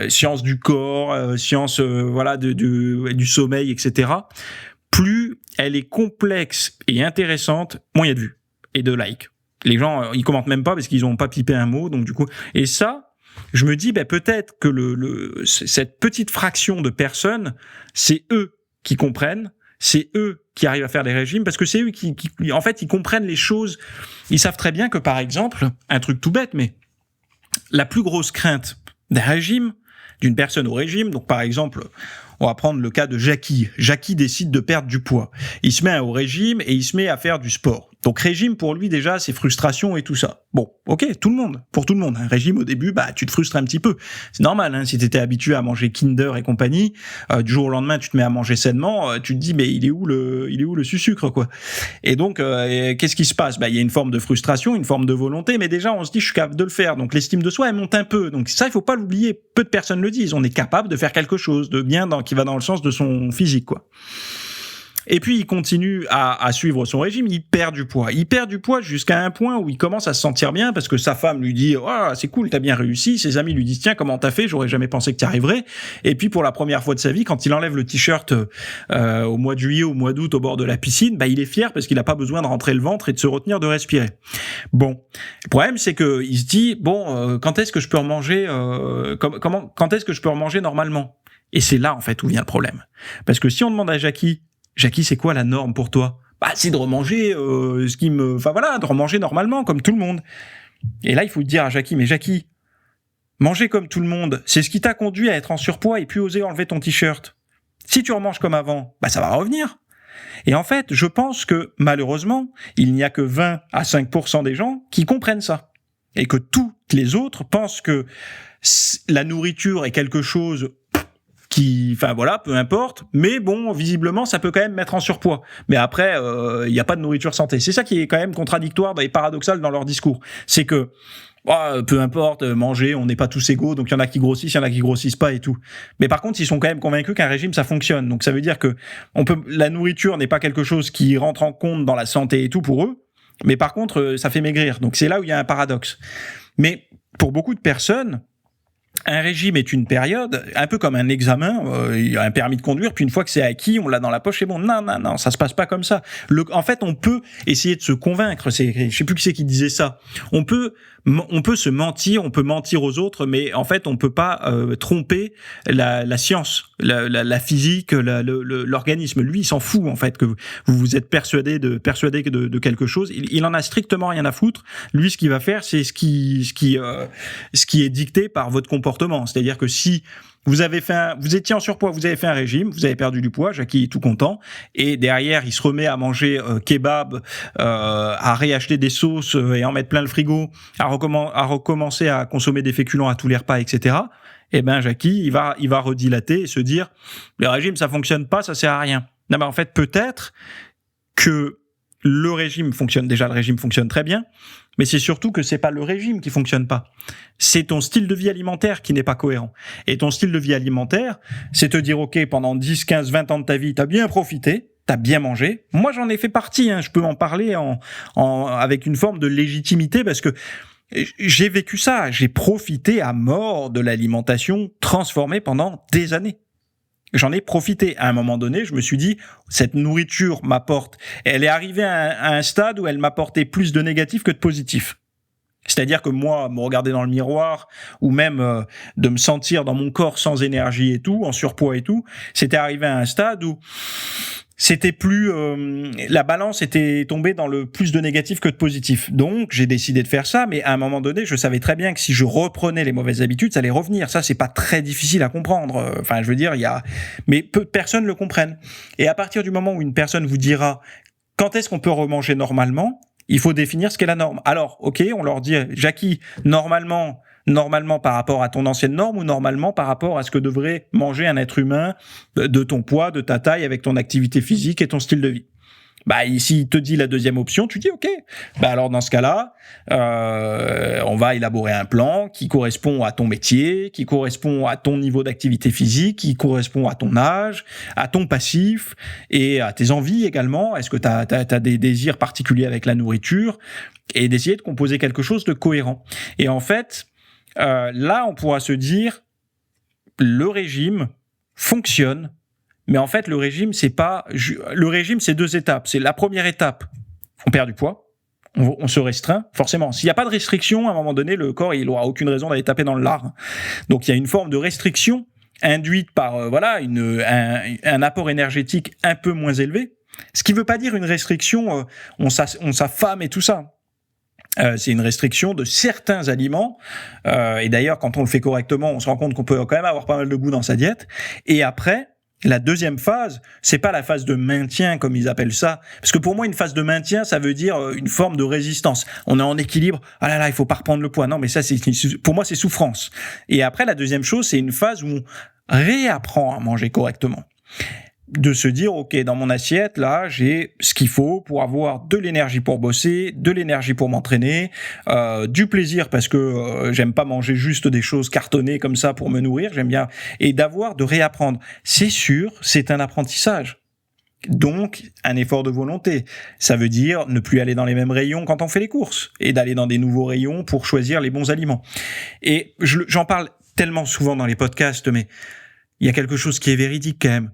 science du corps, science, voilà, du sommeil, etc. Plus elle est complexe et intéressante, moins il y a de vues et de likes. Les gens, ils commentent même pas parce qu'ils n'ont pas pipé un mot, donc du coup, et ça, je me dis, ben peut-être que cette petite fraction de personnes, c'est eux qui comprennent, c'est eux qui arrivent à faire des régimes, parce que c'est eux qui en fait, ils comprennent les choses. Ils savent très bien que, par exemple, un truc tout bête, mais la plus grosse crainte d'un régime, d'une personne au régime, donc par exemple, on va prendre le cas de Jackie. Jackie décide de perdre du poids. Il se met au régime et il se met à faire du sport. Donc régime pour lui déjà, c'est frustration et tout ça. Bon, ok, pour tout le monde. Un régime au début, bah tu te frustres un petit peu. C'est normal, hein, si t'étais habitué à manger Kinder et compagnie, du jour au lendemain tu te mets à manger sainement, tu te dis mais il est où le sucre quoi. Et donc qu'est-ce qui se passe ? Bah il y a une forme de frustration, une forme de volonté, mais déjà on se dit je suis capable de le faire. Donc l'estime de soi elle monte un peu. Donc ça il faut pas l'oublier. Peu de personnes le disent. On est capable de faire quelque chose de bien qui va dans le sens de son physique quoi. Et puis il continue à suivre son régime, il perd du poids. Il perd du poids jusqu'à un point où il commence à se sentir bien parce que sa femme lui dit oh, c'est cool, t'as bien réussi. Ses amis lui disent tiens, comment t'as fait ? J'aurais jamais pensé que t'y arriverais. Et puis pour la première fois de sa vie, quand il enlève le t-shirt au mois de juillet, au mois d'août, au bord de la piscine, bah il est fier parce qu'il a pas besoin de rentrer le ventre et de se retenir de respirer. Bon, le problème c'est que il se dit bon, quand est-ce que je peux remanger quand est-ce que je peux remanger normalement ? Et c'est là en fait où vient le problème. Parce que si on demande à Jackie, c'est quoi la norme pour toi ? Bah, c'est de remanger de remanger normalement, comme tout le monde. Et là, il faut dire à Jackie, mais Jackie, manger comme tout le monde, c'est ce qui t'a conduit à être en surpoids et puis oser enlever ton t-shirt. Si tu remanges comme avant, bah, ça va revenir. Et en fait, je pense que, malheureusement, il n'y a que 20 à 5% des gens qui comprennent ça. Et que tous les autres pensent que la nourriture est quelque chose peu importe, mais bon, visiblement, ça peut quand même mettre en surpoids. Mais après, il n'y a pas de nourriture santé. C'est ça qui est quand même contradictoire et paradoxal dans leur discours. C'est que, peu importe, manger, on n'est pas tous égaux, donc il y en a qui grossissent, il y en a qui grossissent pas et tout. Mais par contre, ils sont quand même convaincus qu'un régime, ça fonctionne. Donc ça veut dire que la nourriture n'est pas quelque chose qui rentre en compte dans la santé et tout pour eux, mais par contre, ça fait maigrir. Donc c'est là où il y a un paradoxe. Mais pour beaucoup de personnes, un régime est une période, un peu comme un examen, il y a un permis de conduire, puis une fois que c'est acquis, on l'a dans la poche, c'est bon. Non, ça se passe pas comme ça. En fait, on peut essayer de se convaincre, je sais plus qui c'est qui disait ça. On peut se mentir, on peut mentir aux autres, mais en fait, on peut pas tromper la science, la physique, l'organisme. Lui, il s'en fout en fait que vous êtes persuadé de quelque chose. Il en a strictement rien à foutre. Lui, ce qu'il va faire, c'est ce qui est dicté par votre comportement. C'est-à-dire que si vous étiez en surpoids, vous avez fait un régime, vous avez perdu du poids, Jackie est tout content, et derrière il se remet à manger kebab, à réacheter des sauces et en mettre plein le frigo, à recommencer à consommer des féculents à tous les repas, etc. Eh ben Jackie, il va redilater et se dire le régime ça fonctionne pas, ça sert à rien. Non, mais en fait peut-être que le régime fonctionne très bien, mais c'est surtout que c'est pas le régime qui fonctionne pas. C'est ton style de vie alimentaire qui n'est pas cohérent. Et ton style de vie alimentaire, c'est te dire, OK, pendant 10, 15, 20 ans de ta vie, t'as bien profité, t'as bien mangé. Moi, j'en ai fait partie, je peux en parler avec une forme de légitimité parce que j'ai vécu ça. J'ai profité à mort de l'alimentation transformée pendant des années. j'en ai profité. À un moment donné, je me suis dit, cette nourriture m'apporte. Elle est arrivée à un stade où elle m'apportait plus de négatif que de positif. C'est-à-dire que moi, me regarder dans le miroir, ou même de me sentir dans mon corps sans énergie et tout, en surpoids et tout, c'était arrivé à un stade où c'était plus la balance était tombée dans le plus de négatif que de positif. Donc j'ai décidé de faire ça, mais à un moment donné, je savais très bien que si je reprenais les mauvaises habitudes, ça allait revenir. Ça, c'est pas très difficile à comprendre. Enfin, je veux dire, mais peu de personnes le comprennent. Et à partir du moment où une personne vous dira quand est-ce qu'on peut remanger normalement, il faut définir ce qu'est la norme. Alors, ok, on leur dit, Jackie, normalement par rapport à ton ancienne norme ou normalement par rapport à ce que devrait manger un être humain de ton poids, de ta taille, avec ton activité physique et ton style de vie. Bah, ici, il te dit la deuxième option, tu dis ok. Bah alors dans ce cas-là, on va élaborer un plan qui correspond à ton métier, qui correspond à ton niveau d'activité physique, qui correspond à ton âge, à ton passif et à tes envies également. Est-ce que t'as des désirs particuliers avec la nourriture? Et d'essayer de composer quelque chose de cohérent. Et en fait, là, on pourra se dire, le régime fonctionne. Mais en fait, le régime, c'est 2 étapes. C'est la première étape, on perd du poids, on se restreint, forcément. S'il n'y a pas de restriction, à un moment donné, le corps, il n'aura aucune raison d'aller taper dans le lard. Donc, il y a une forme de restriction induite par un apport énergétique un peu moins élevé. Ce qui ne veut pas dire une restriction, on s'affame et tout ça. C'est une restriction de certains aliments. Et d'ailleurs, quand on le fait correctement, on se rend compte qu'on peut quand même avoir pas mal de goût dans sa diète. Et après, la deuxième phase, c'est pas la phase de maintien comme ils appellent ça, parce que pour moi une phase de maintien, ça veut dire une forme de résistance. On est en équilibre, ah là là, il faut pas reprendre le poids. Non, mais ça pour moi c'est souffrance. Et après la deuxième chose, c'est une phase où on réapprend à manger correctement. De se dire, ok, dans mon assiette, là, j'ai ce qu'il faut pour avoir de l'énergie pour bosser, de l'énergie pour m'entraîner, du plaisir parce que j'aime pas manger juste des choses cartonnées comme ça pour me nourrir, j'aime bien, et de réapprendre. C'est sûr, c'est un apprentissage. Donc, un effort de volonté. Ça veut dire ne plus aller dans les mêmes rayons quand on fait les courses et d'aller dans des nouveaux rayons pour choisir les bons aliments. Et j'en parle tellement souvent dans les podcasts, mais il y a quelque chose qui est véridique quand même.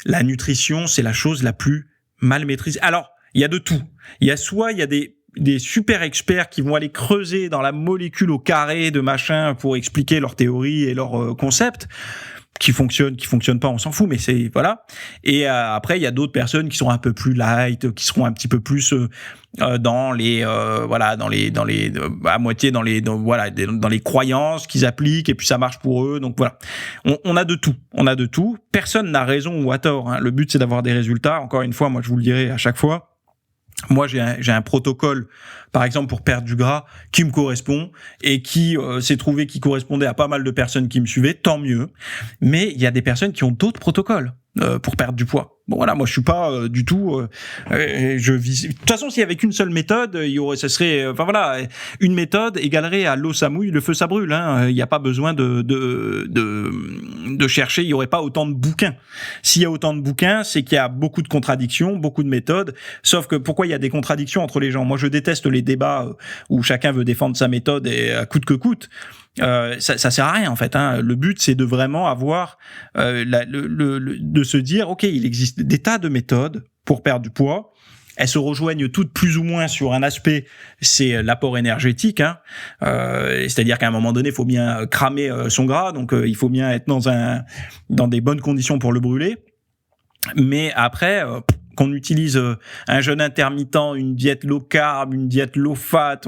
La nutrition, c'est la chose la plus mal maîtrisée. Alors, il y a de tout. Il y a des super experts qui vont aller creuser dans la molécule au carré de machin pour expliquer leurs théories et leurs concepts. Qui fonctionnent pas, on s'en fout, mais c'est voilà. Et après, il y a d'autres personnes qui sont un peu plus light, qui seront un petit peu plus dans les croyances qu'ils appliquent et puis ça marche pour eux. Donc voilà, on a de tout. Personne n'a raison ou a tort. Hein. Le but c'est d'avoir des résultats. Encore une fois, moi je vous le dirai à chaque fois. Moi, j'ai un protocole, par exemple, pour perdre du gras, qui me correspond et qui s'est trouvé qui correspondait à pas mal de personnes qui me suivaient, tant mieux. Mais il y a des personnes qui ont d'autres protocoles pour perdre du poids. Bon voilà, moi je suis pas du tout. De toute façon, s'il y avait qu'une seule méthode, une méthode égalerait à l'eau ça mouille, le feu ça brûle. Il n'y a pas besoin de chercher. Il y aurait pas autant de bouquins. S'il y a autant de bouquins, c'est qu'il y a beaucoup de contradictions, beaucoup de méthodes. Sauf que pourquoi il y a des contradictions entre les gens? Moi, je déteste les débats où chacun veut défendre sa méthode et à coûte que coûte. Ça sert à rien en fait. Hein. Le but c'est de vraiment avoir de se dire ok, il existe des tas de méthodes pour perdre du poids. Elles se rejoignent toutes plus ou moins sur un aspect, c'est l'apport énergétique. Hein. C'est-à-dire qu'à un moment donné, il faut bien cramer son gras, donc il faut bien être dans des bonnes conditions pour le brûler. Mais après, qu'on utilise un jeûne intermittent, une diète low carb, une diète low fat,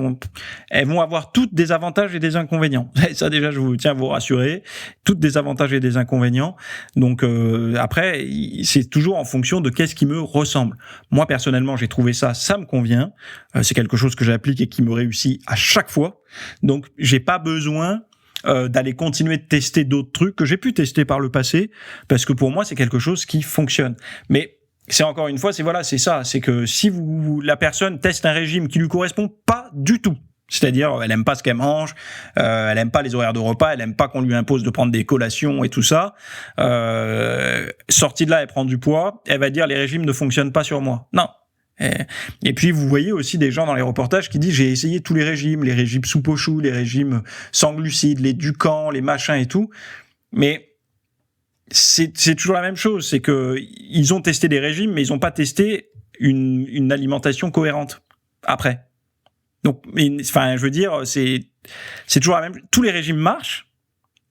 elles vont avoir toutes des avantages et des inconvénients. Ça déjà, je tiens à vous rassurer, toutes des avantages et des inconvénients. Donc après, c'est toujours en fonction de qu'est-ce qui me ressemble. Moi personnellement, j'ai trouvé ça me convient. C'est quelque chose que j'applique et qui me réussit à chaque fois. Donc j'ai pas besoin d'aller continuer de tester d'autres trucs que j'ai pu tester par le passé, parce que pour moi c'est quelque chose qui fonctionne. Mais c'est encore une fois, c'est que si la personne teste un régime qui lui correspond pas du tout, c'est-à-dire elle aime pas ce qu'elle mange, elle aime pas les horaires de repas, elle aime pas qu'on lui impose de prendre des collations et tout ça, sortie de là elle prend du poids, elle va dire les régimes ne fonctionnent pas sur moi. Non. Et puis vous voyez aussi des gens dans les reportages qui disent j'ai essayé tous les régimes soupe aux choux, les régimes sans glucides, les Ducans, les machins et tout, mais c'est toujours la même chose, c'est que ils ont testé des régimes, mais ils n'ont pas testé une alimentation cohérente après. Donc, enfin, je veux dire, c'est toujours la même. Tous les régimes marchent,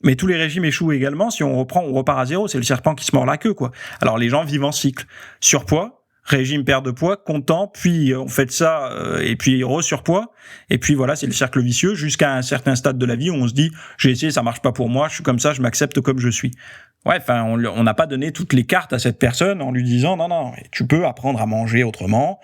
mais tous les régimes échouent également. Si on repart à zéro. C'est le serpent qui se mord la queue, quoi. Alors, les gens vivent en cycle. Surpoids, régime, perte de poids, content, puis on fait de ça, et puis re-surpoids. Et puis voilà, c'est le cercle vicieux jusqu'à un certain stade de la vie où on se dit, j'ai essayé, ça marche pas pour moi, je suis comme ça, je m'accepte comme je suis. Ouais, enfin, on n'a pas donné toutes les cartes à cette personne en lui disant non, tu peux apprendre à manger autrement,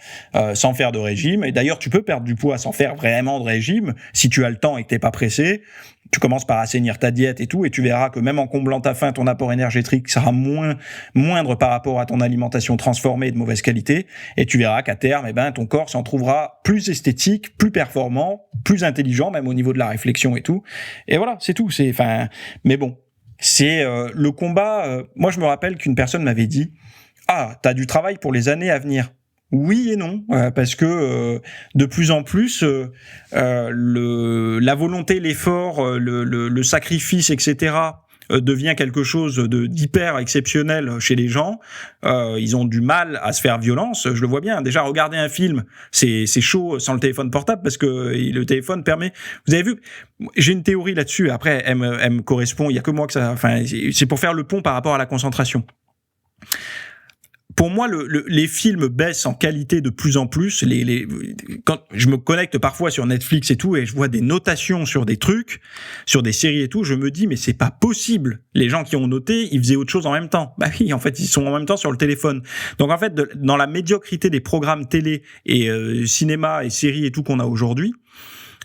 sans faire de régime. Et d'ailleurs, tu peux perdre du poids sans faire vraiment de régime si tu as le temps et que t'es pas pressé. Tu commences par assainir ta diète et tout, et tu verras que même en comblant ta faim, ton apport énergétique sera moindre par rapport à ton alimentation transformée et de mauvaise qualité. Et tu verras qu'à terme, ton corps s'en trouvera plus esthétique, plus performant, plus intelligent, même au niveau de la réflexion et tout. Et voilà, c'est tout. Mais bon. C'est le combat. Moi, je me rappelle qu'une personne m'avait dit « Ah, t'as du travail pour les années à venir. » Oui et non, parce que de plus en plus, la volonté, l'effort, le sacrifice, etc., devient quelque chose d'hyper exceptionnel chez les gens. Ils ont du mal à se faire violence. Je le vois bien. Déjà, regarder un film, c'est chaud sans le téléphone portable parce que le téléphone permet. Vous avez vu, j'ai une théorie là-dessus. Après, elle me correspond. Il y a que moi que ça. Enfin, c'est pour faire le pont par rapport à la concentration. Pour moi, les films baissent en qualité de plus en plus. Quand je me connecte parfois sur Netflix et tout, et je vois des notations sur des trucs, sur des séries et tout, je me dis, mais c'est pas possible. Les gens qui ont noté, ils faisaient autre chose en même temps. Bah oui, en fait, ils sont en même temps sur le téléphone. Donc en fait, dans la médiocrité des programmes télé et cinéma et séries et tout qu'on a aujourd'hui,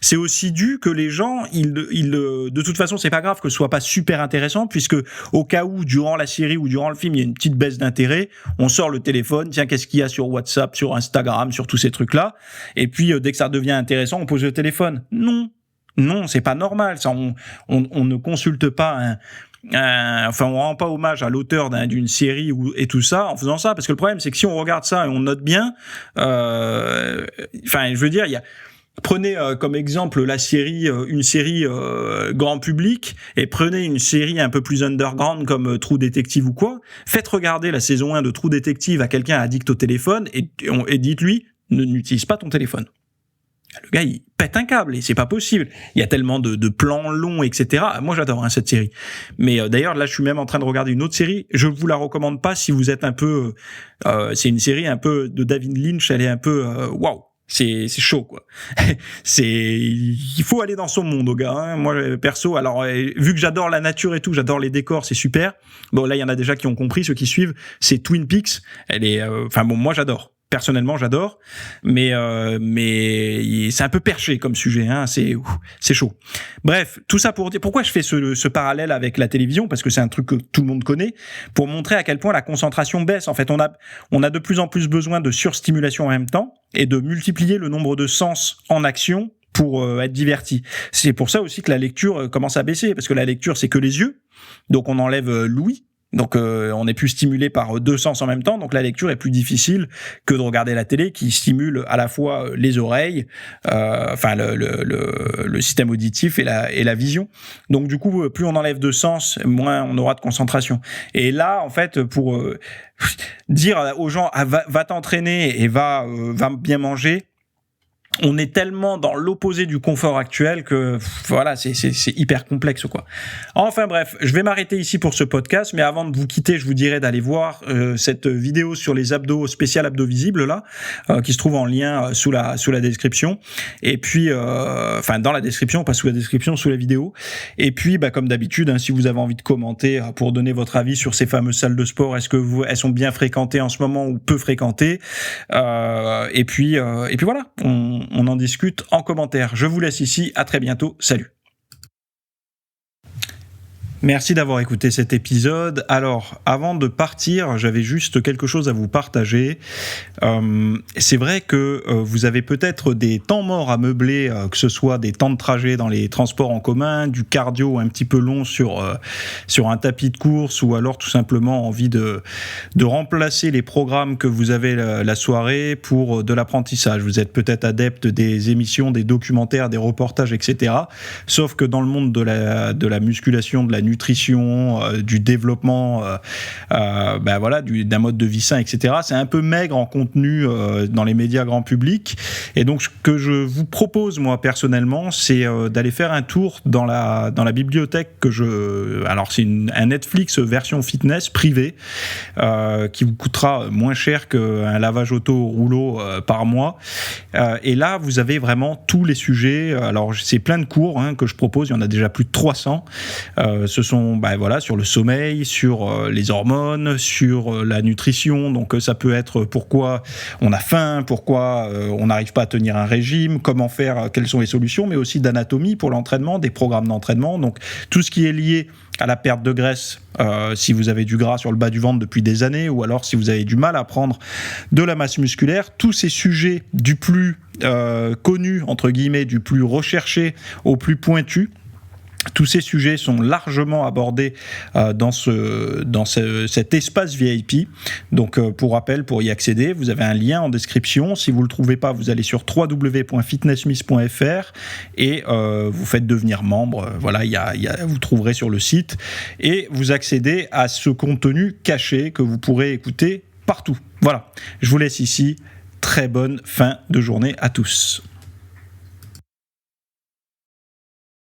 c'est aussi dû que les gens, de toute façon, c'est pas grave que ce soit pas super intéressant, puisque au cas où, durant la série ou durant le film, il y a une petite baisse d'intérêt, on sort le téléphone, tiens, qu'est-ce qu'il y a sur WhatsApp, sur Instagram, sur tous ces trucs-là, et puis dès que ça devient intéressant, on pose le téléphone. Non, c'est pas normal, ça, on ne consulte pas on rend pas hommage à l'auteur d'une série et tout ça en faisant ça, parce que le problème, c'est que si on regarde ça et on note bien, je veux dire, prenez comme exemple une série grand public, et prenez une série un peu plus underground comme True Detective ou quoi. Faites regarder la saison 1 de True Detective à quelqu'un addict au téléphone et dites-lui, n'utilise pas ton téléphone. Le gars, il pète un câble et c'est pas possible. Il y a tellement de plans longs, etc. Moi, j'adore cette série. Mais d'ailleurs, là, je suis même en train de regarder une autre série. Je vous la recommande pas si vous êtes un peu... c'est une série un peu de David Lynch. Elle est un peu... waouh. C'est chaud, quoi. Il faut aller dans son monde, au gars, hein. Moi, perso, alors, vu que j'adore la nature et tout, j'adore les décors, c'est super. Bon, là, il y en a déjà qui ont compris, ceux qui suivent. C'est Twin Peaks. Elle est, moi, j'adore. Personnellement, j'adore, mais c'est un peu perché comme sujet, hein. C'est chaud. Bref, tout ça pour dire pourquoi je fais ce parallèle avec la télévision, parce que c'est un truc que tout le monde connaît, pour montrer à quel point la concentration baisse. En fait, on a de plus en plus besoin de surstimulation en même temps et de multiplier le nombre de sens en action pour être diverti. C'est pour ça aussi que la lecture commence à baisser, parce que la lecture, c'est que les yeux, donc on enlève l'ouïe. Donc on est plus stimulé par deux sens en même temps, donc la lecture est plus difficile que de regarder la télé qui stimule à la fois les oreilles, le système auditif et la vision. Donc du coup, plus on enlève de sens, moins on aura de concentration. Et là, en fait, pour dire aux gens va t'entraîner et va bien manger, on est tellement dans l'opposé du confort actuel que voilà, c'est hyper complexe, quoi. Enfin bref, je vais m'arrêter ici pour ce podcast, mais avant de vous quitter, je vous dirais d'aller voir cette vidéo sur les abdos, spécial abdos visibles là, qui se trouve en lien sous la description. Et puis dans la description, pas sous la description, sous la vidéo. Et puis comme d'habitude, hein, si vous avez envie de commenter pour donner votre avis sur ces fameuses salles de sport, est-ce que elles sont bien fréquentées en ce moment ou peu fréquentées, et puis voilà, on en discute en commentaire. Je vous laisse ici, à très bientôt, salut. Merci d'avoir écouté cet épisode. Alors, avant de partir, j'avais juste quelque chose à vous partager. C'est vrai que vous avez peut-être des temps morts à meubler, que ce soit des temps de trajet dans les transports en commun, du cardio un petit peu long sur un tapis de course, ou alors tout simplement envie de remplacer les programmes que vous avez la soirée pour de l'apprentissage. Vous êtes peut-être adepte des émissions, des documentaires, des reportages, etc. Sauf que dans le monde de la musculation, de la nutrition, du développement, d'un mode de vie sain, etc. C'est un peu maigre en contenu dans les médias grand public. Et donc, ce que je vous propose, moi, personnellement, c'est d'aller faire un tour dans la bibliothèque alors, c'est un Netflix version fitness privée qui vous coûtera moins cher qu'un lavage auto au rouleau par mois. Et là, vous avez vraiment tous les sujets. Alors, c'est plein de cours que je propose. Il y en a déjà plus de 300. Ce sont sur le sommeil, sur les hormones, sur la nutrition. Donc, ça peut être pourquoi on a faim, pourquoi on n'arrive pas à tenir un régime, comment faire, quelles sont les solutions, mais aussi d'anatomie pour l'entraînement, des programmes d'entraînement. Donc, tout ce qui est lié à la perte de graisse, si vous avez du gras sur le bas du ventre depuis des années, ou alors si vous avez du mal à prendre de la masse musculaire, tous ces sujets du plus connu, entre guillemets, du plus recherché au plus pointu, tous ces sujets sont largement abordés dans cet espace VIP. Donc, pour rappel, pour y accéder, vous avez un lien en description. Si vous ne le trouvez pas, vous allez sur www.fitnessmiss.fr et vous faites devenir membre. Voilà, vous trouverez sur le site. Et vous accédez à ce contenu caché que vous pourrez écouter partout. Voilà, je vous laisse ici. Très bonne fin de journée à tous.